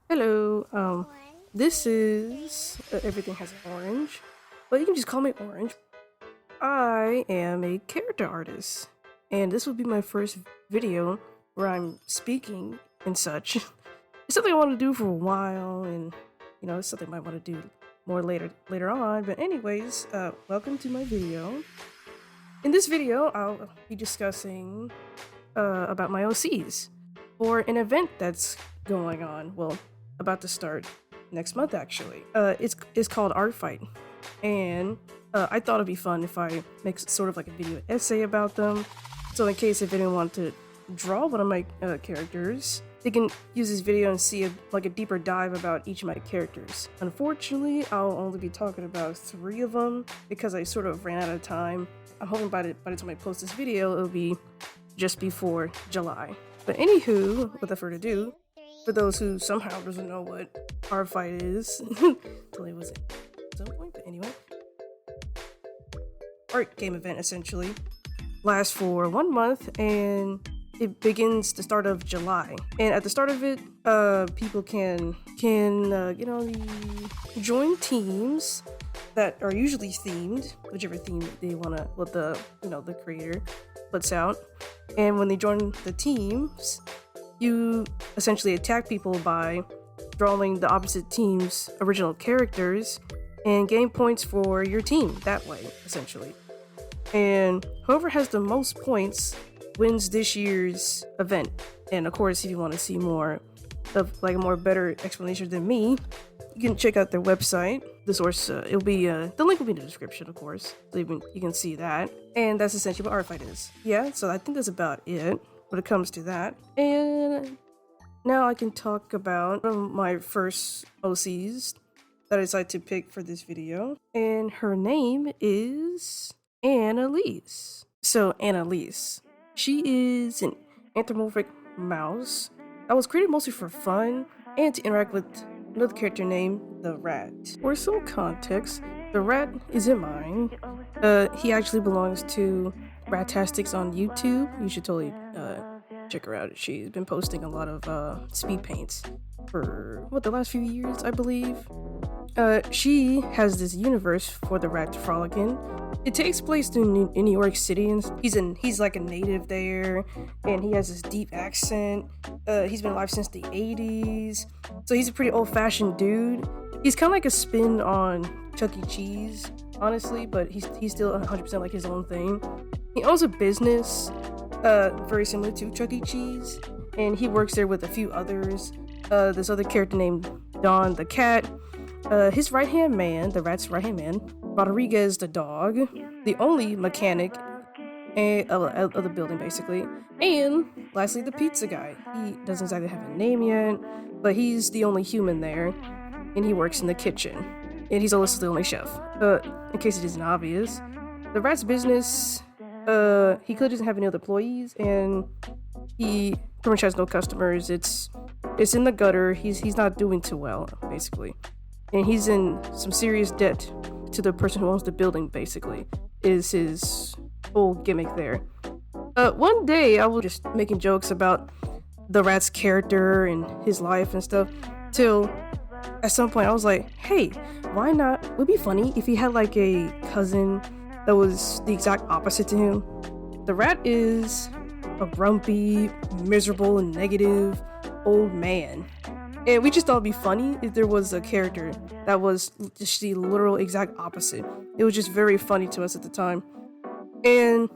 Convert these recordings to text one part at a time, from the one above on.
Hello. This is Everything Has an Orange, but you can just call me Orange. I am a character artist, and this will be my first video where I'm speaking and such. It's something I want to do for a while, and it's something I might want to do more later on. But anyways, welcome to my video. In this video, I'll be discussing about my OCs for an event that's going on. Well, about to start next month actually. It's called Artfight, and I thought it'd be fun if I make sort of like a video essay about them. So in case if anyone wanted to draw one of my characters, they can use this video and see a deeper dive about each of my characters. Unfortunately, I'll only be talking about 3 of them because I sort of ran out of time. I'm hoping by the time I post this video, it'll be just before July. But anywho, without further ado, for those who somehow doesn't know what Artfight is, until it was at some point, but anyway. Art game event essentially lasts for 1 month and it begins the start of July. And at the start of it, people can join teams that are usually themed, whichever theme they wanna, what the creator puts out. And when they join the teams, you essentially attack people by drawing the opposite team's original characters and gain points for your team that way, essentially. And whoever has the most points wins this year's event. And of course, if you want to see more of like a more better explanation than me, you can check out their website. The source, it'll be the link will be in the description, of course, so you can see that. And that's essentially what Artfight is. Yeah, so I think that's about it when it comes to that. And now I can talk about one of my first OCs that I decided to pick for this video. And her name is Annalise. So Annalise, she is an anthropomorphic mouse that was created mostly for fun and to interact with another character named the Rat. For some context, the Rat isn't mine. He actually belongs to Ratastics on YouTube. You should totally check her out. She's been posting a lot of speed paints for the last few years, I believe. She has this universe for the Rat to frolic in. It takes place in New York City, and he's like a native there, and he has this deep accent. He's been alive since the 80s, so he's a pretty old-fashioned dude. He's kind of like a spin on Chuck E. Cheese, honestly, but he's still 100% like his own thing. He owns a business very similar to Chuck E. Cheese, and he works there with a few others. This other character named Don the cat, his right-hand man, the Rat's right-hand man, Rodriguez the dog, the only mechanic of the building basically, and lastly the pizza guy. He doesn't exactly have a name yet, but he's the only human there, and he works in the kitchen, and he's also the only chef. In case it isn't obvious, the Rat's business, he clearly doesn't have any other employees, and he pretty much has no customers. It's in the gutter. He's not doing too well, basically. And he's in some serious debt to the person who owns the building, basically, is his whole gimmick there. One day, I was just making jokes about the Rat's character and his life and stuff, till at some point I was like, hey, why not? It would be funny if he had like a cousin that was the exact opposite to him. The Rat is a grumpy, miserable, and negative old man. And we just thought it'd be funny if there was a character that was just the literal exact opposite. It was just very funny to us at the time. And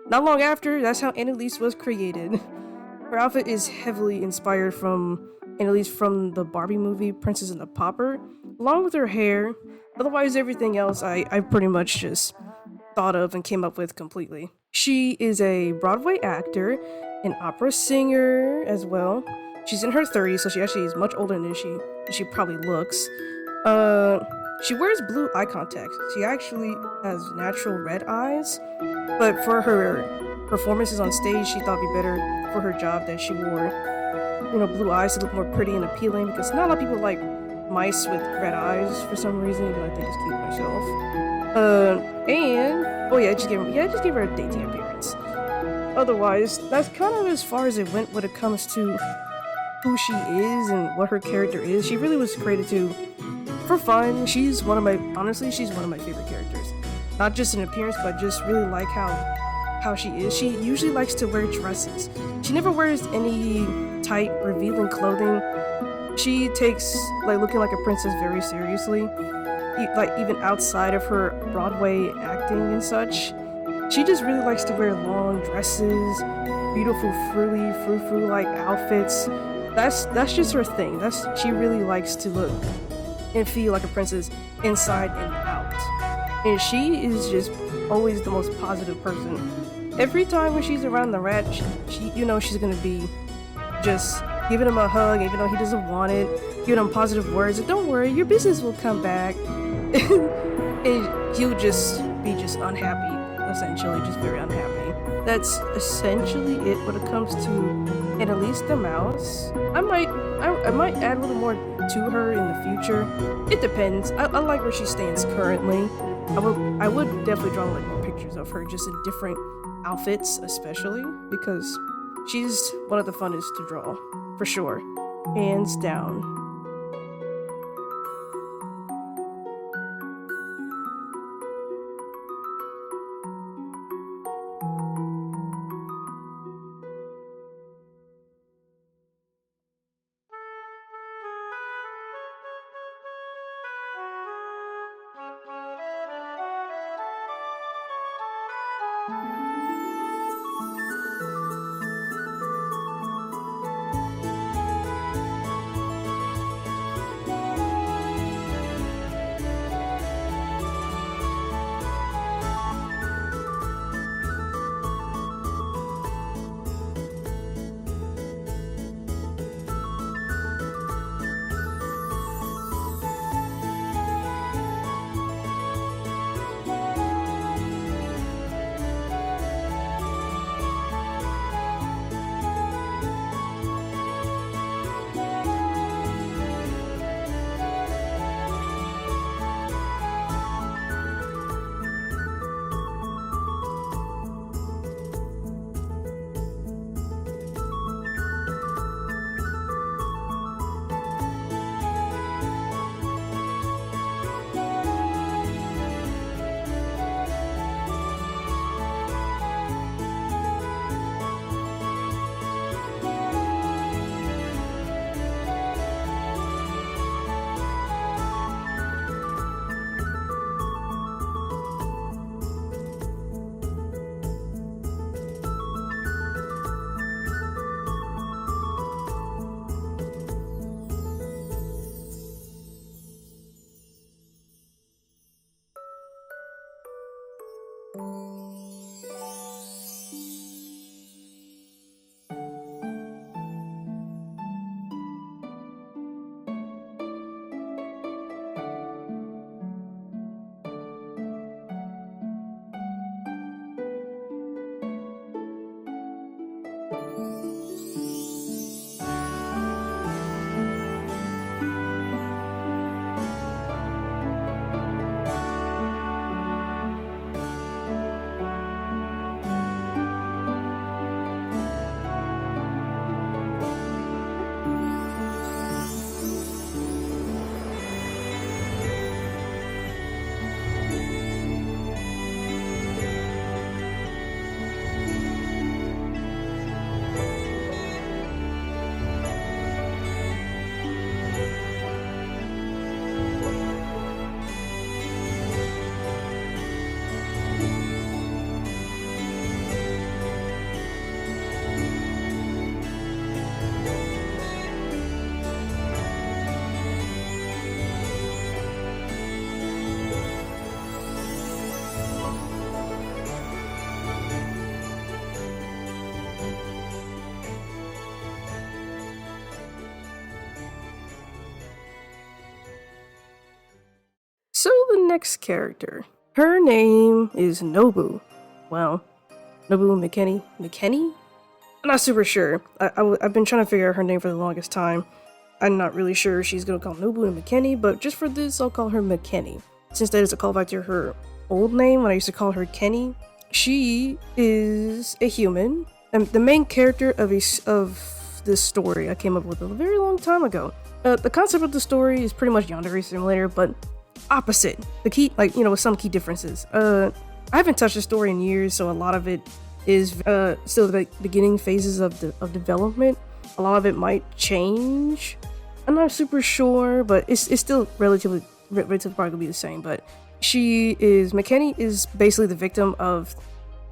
not long after, that's how Annalise was created. Her outfit is heavily inspired from Annalise from the Barbie movie Princess and the Pauper, along with her hair. Otherwise, everything else I pretty much just thought of and came up with completely. She is a Broadway actor, an opera singer as well. She's in her 30s, so she actually is much older than she probably looks. She wears blue eye contacts. She actually has natural red eyes, but for her performances on stage, she thought it'd be better for her job that she wore, blue eyes to look more pretty and appealing, because not a lot of people like mice with red eyes for some reason, even though I think it's cute myself. And oh yeah, just gave her a dainty appearance. Otherwise, that's kind of as far as it went when it comes to who she is and what her character is. She really was created for fun. Honestly, she's one of my favorite characters. Not just in appearance, but just really like how she is. She usually likes to wear dresses. She never wears any tight, revealing clothing. She takes looking like a princess very seriously. Even outside of her Broadway acting and such. She just really likes to wear long dresses, beautiful frou-frou like outfits. That's just her thing. She really likes to look and feel like a princess inside and out. And she is just always the most positive person. Every time when she's around the rat, she she's gonna be just giving him a hug, even though he doesn't want it, giving him positive words. And don't worry, your business will come back. And he'll just be unhappy, essentially, just very unhappy. That's essentially it when it comes to Annalise the Mouse. I might add a little more to her in the future. It depends. I like where she stands currently. I would definitely draw more pictures of her just in different outfits, especially because she's one of the funnest to draw, for sure, hands down. So the next character, her name is Nobu. Well, Nobu McKinney? I'm not super sure. I've been trying to figure out her name for the longest time. I'm not really sure if she's gonna call Nobu and McKinney, but just for this, I'll call her McKinney. Since that is a callback to her old name when I used to call her Kenny. She is a human, and the main character of this story I came up with a very long time ago. The concept of the story is pretty much Yandere Simulator, but opposite. The key, with some key differences. I haven't touched the story in years, so a lot of it is still the beginning phases of development. A lot of it might change. I'm not super sure, but it's still relatively probably gonna be the same. But McKenny is basically the victim of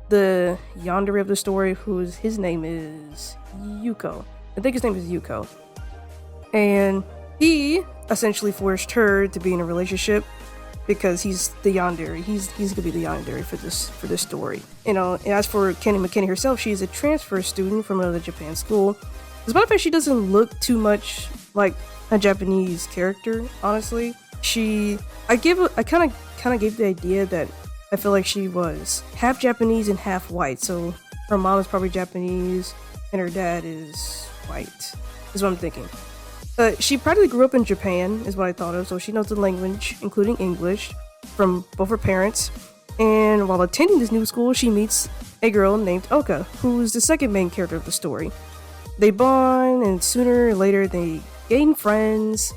the yandere of the story, his name is Yuko. I think his name is Yuko. And he essentially forced her to be in a relationship because he's the yandere. He's gonna be the yandere for this story. And as for McKenny herself, she's a transfer student from another Japan school. Despite the fact she doesn't look too much like a Japanese character, honestly. I kind of gave the idea that I feel like she was half Japanese and half white. So her mom is probably Japanese and her dad is white, is what I'm thinking. She practically grew up in Japan, is what I thought of, so she knows the language, including English, from both her parents. And while attending this new school, she meets a girl named Oka, who is the second main character of the story. They bond, and sooner or later they gain friends,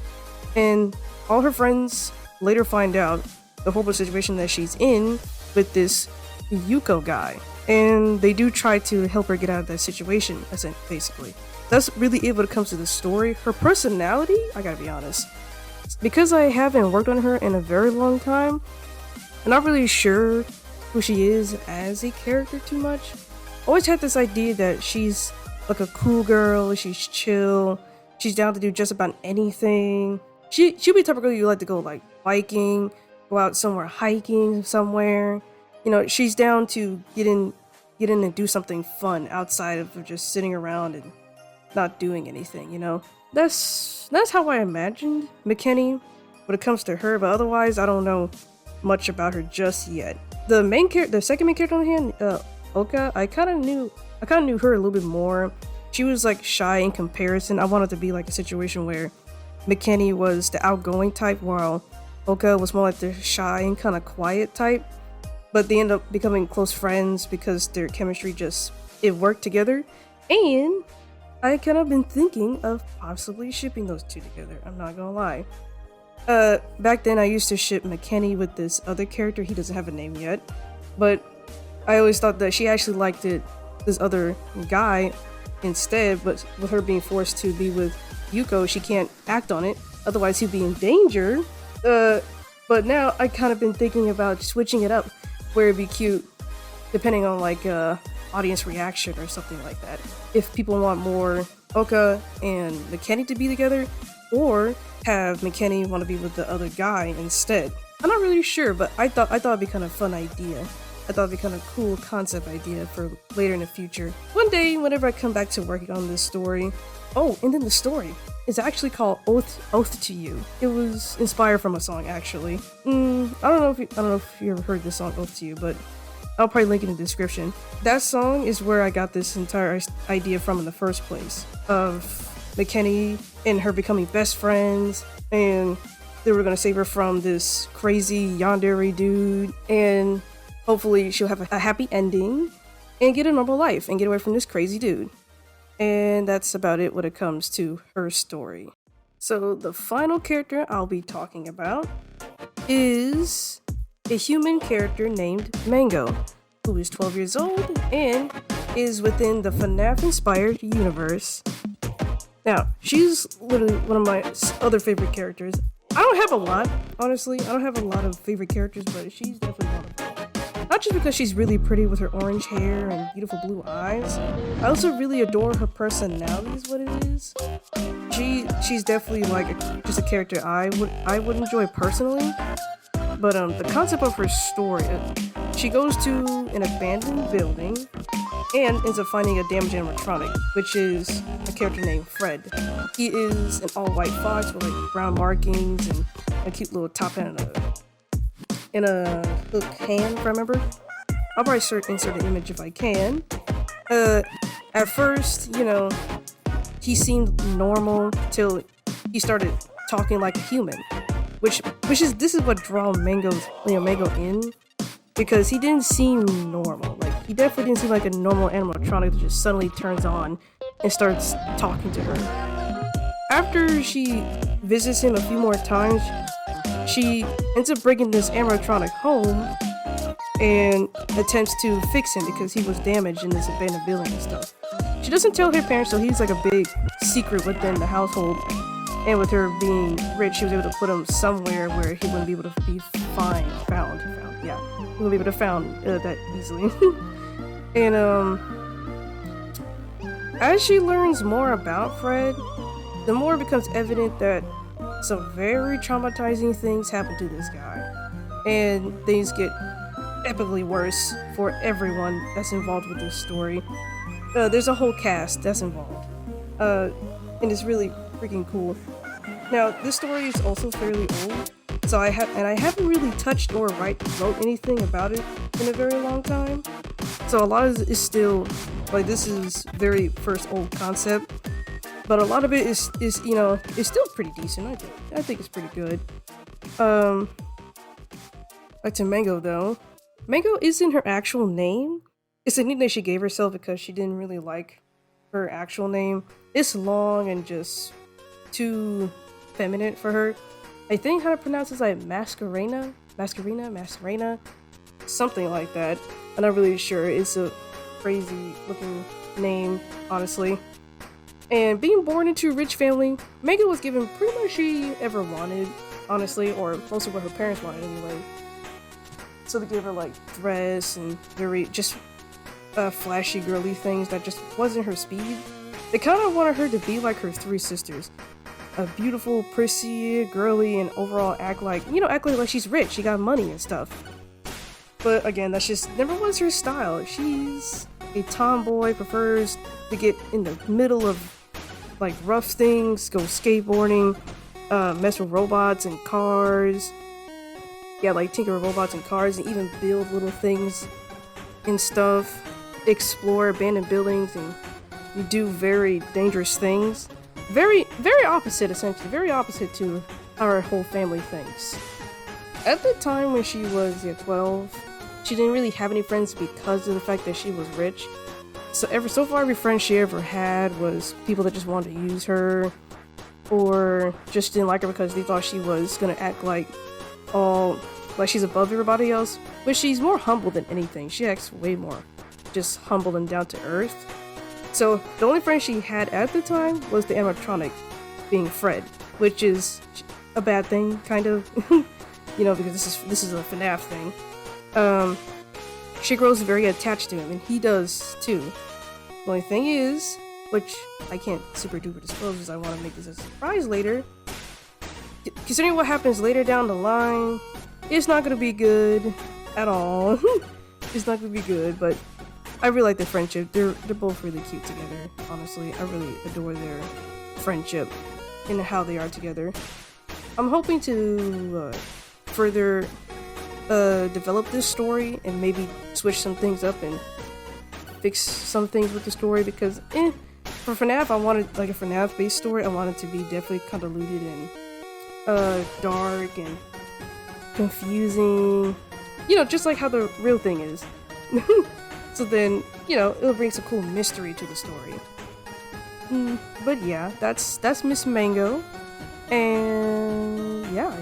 and all her friends later find out the horrible situation that she's in with this Yuko guy. And they do try to help her get out of that situation, basically. That's really it when it comes to the story. Her personality, I gotta be honest, because I haven't worked on her in a very long time, I'm not really sure who she is as a character too much. Always had this idea that she's like a cool girl, she's chill, she's down to do just about anything. She'll be the type of girl you like to go like biking, go out somewhere hiking somewhere. She's down to get in and do something fun outside of just sitting around and not doing anything, That's how I imagined McKenny when it comes to her, but otherwise I don't know much about her just yet. The second main character on hand, Oka, I kind of knew her a little bit more. She was like shy in comparison. I wanted to be like a situation where McKenny was the outgoing type while Oka was more like the shy and kind of quiet type, but they end up becoming close friends because their chemistry it worked together. And I kind of been thinking of possibly shipping those two together, I'm not gonna lie. Back then I used to ship McKenny with this other character. He doesn't have a name yet, but I always thought that she actually liked this other guy instead, but with her being forced to be with Yuko, she can't act on it, otherwise he'd be in danger. But now I kind of been thinking about switching it up where it'd be cute depending on audience reaction or something like that. If people want more Oka and McKenny to be together, or have McKenny want to be with the other guy instead. I'm not really sure, but I thought it'd be kind of a fun idea. I thought it'd be kind of a cool concept idea for later in the future. One day, whenever I come back to working on this story. Oh, and then the story is actually called Oath to You. It was inspired from a song, actually. I don't know if you ever heard this song, Oath to You, but I'll probably link it in the description. That song is where I got this entire idea from in the first place, of McKenny and her becoming best friends, and they were gonna save her from this crazy yandere dude, and hopefully she'll have a happy ending and get a normal life and get away from this crazy dude. And that's about it when it comes to her story. So the final character I'll be talking about is a human character named Mango, who is 12 years old and is within the FNAF-inspired universe. Now, she's literally one of my other favorite characters. I don't have a lot, honestly. I don't have a lot of favorite characters, but she's definitely one of them. Not just because she's really pretty with her orange hair and beautiful blue eyes. I also really adore her personality is what it is. She's definitely just a character I would enjoy personally. But the concept of her story, she goes to an abandoned building and ends up finding a damaged animatronic, which is a character named Fred. He is an all-white fox with brown markings and a cute little top hat and a little hand, if I remember. I'll probably insert an image if I can. At first, he seemed normal till he started talking like a human, this is what draw Mango in, because he didn't seem normal. He definitely didn't seem like a normal animatronic that just suddenly turns on and starts talking to her. After she visits him a few more times, she ends up bringing this animatronic home and attempts to fix him because he was damaged in this abandoned building and stuff. She doesn't tell her parents, so he's like a big secret within the household. And with her being rich, she was able to put him somewhere where he wouldn't be able to be found. Yeah, he wouldn't be able to found that easily. And as she learns more about Fred, the more it becomes evident that some very traumatizing things happen to this guy, and things get epically worse for everyone that's involved with this story. There's a whole cast that's involved, and it's really freaking cool. Now, this story is also fairly old, so I haven't really touched or wrote anything about it in a very long time. So a lot of it is still like, this is very first old concept, but a lot of it is is still pretty decent. I think it's pretty good. Back to Mango though. Mango isn't her actual name. It's a nickname she gave herself because she didn't really like her actual name. It's long and just too feminine for her. I think how to pronounce it is like Mascarena, something like that. I'm not really sure. It's a crazy looking name, honestly. And being born into a rich family, Megan was given pretty much she ever wanted, honestly, or most of what her parents wanted anyway. So they gave her like dress and very just flashy girly things that just wasn't her speed. They kind of wanted her to be like her three sisters. A beautiful, prissy, girly, and overall act like she's rich, she got money and stuff. But again, that's just never was her style. She's a tomboy, prefers to get in the middle of like rough things, go skateboarding, mess with robots and cars. Yeah, like tinker with robots and cars, and even build little things and stuff. Explore abandoned buildings and do very dangerous things. Very, very opposite, essentially. Very opposite to how her whole family thinks. At the time when she was 12, she didn't really have any friends because of the fact that she was rich. So far every friend she ever had was people that just wanted to use her, or just didn't like her because they thought she was gonna act like she's above everybody else. But she's more humble than anything. She acts way more just humble and down to earth. So the only friend she had at the time was the animatronic, being Fred, which is a bad thing, kind of, because this is a FNAF thing. She grows very attached to him, and he does too. The only thing is, which I can't super duper disclose because I want to make this a surprise later. Considering what happens later down the line, it's not gonna be good at all. It's not gonna be good, but I really like their friendship. They're both really cute together, honestly. I really adore their friendship and how they are together. I'm hoping to further develop this story and maybe switch some things up and fix some things with the story, because for FNAF, I wanted like a FNAF based story. I wanted to be definitely convoluted and dark and confusing, just like how the real thing is. So then, it'll bring some cool mystery to the story. But yeah, that's Miss Mango, and yeah.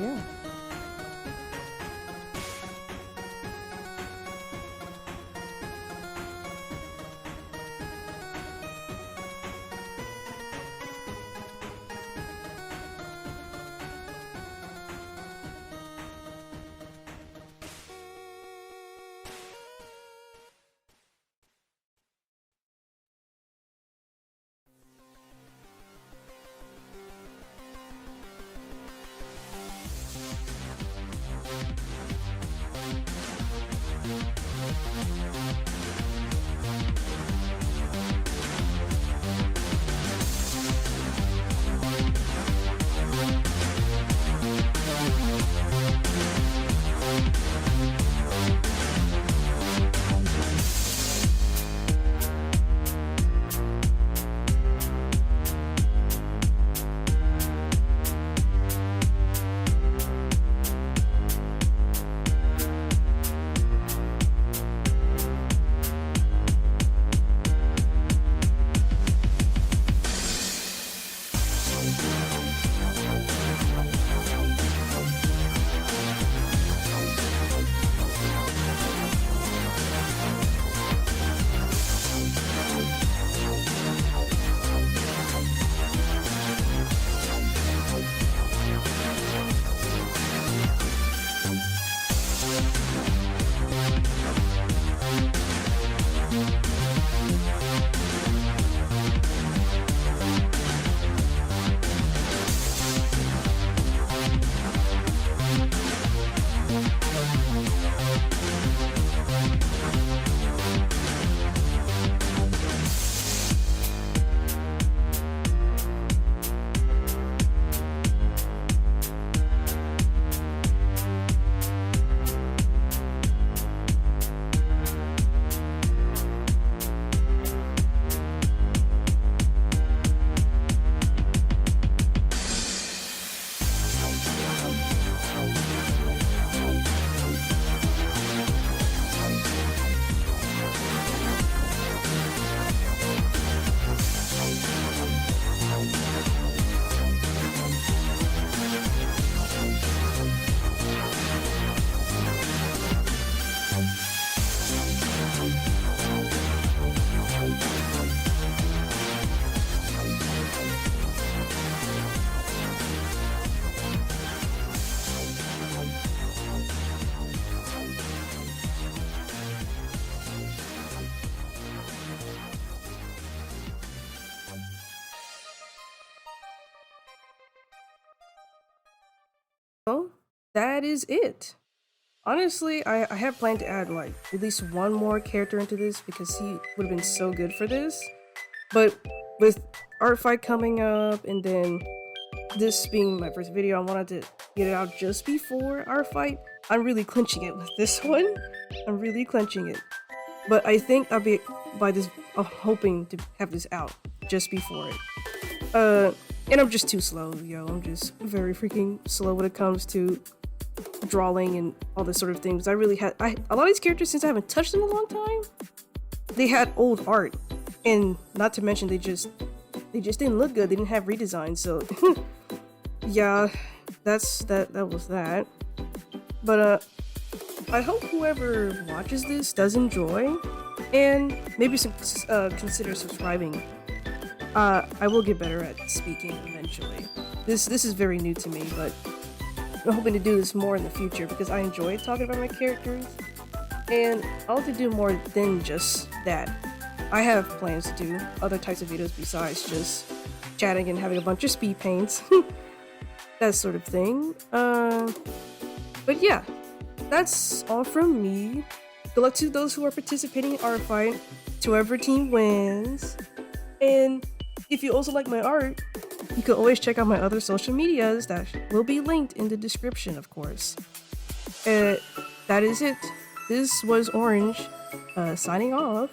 Well, that is it. Honestly, I have planned to add like at least one more character into this because he would have been so good for this. But with Artfight coming up and then this being my first video, I wanted to get it out just before Artfight. I'm really clinching it with this one. I'm really clinching it. But I think I'll be by this. I'm hoping to have this out just before it. And I'm just too slow, yo. I'm just very freaking slow when it comes to drawing and all this sort of things. I really had a lot of these characters, since I haven't touched them in a long time, they had old art, and not to mention they just didn't look good. They didn't have redesign, so yeah, that was that. But I hope whoever watches this does enjoy, and maybe consider subscribing. I will get better at speaking eventually. This is very new to me, but I'm hoping to do this more in the future because I enjoy talking about my characters, and I want to do more than just that. I have plans to do other types of videos besides just chatting and having a bunch of speed paints, that sort of thing. But yeah, that's all from me. Good luck to those who are participating in Artfight, to whoever team wins. And if you also like my art, you can always check out my other social medias that will be linked in the description, of course. That is it. This was Orange, signing off.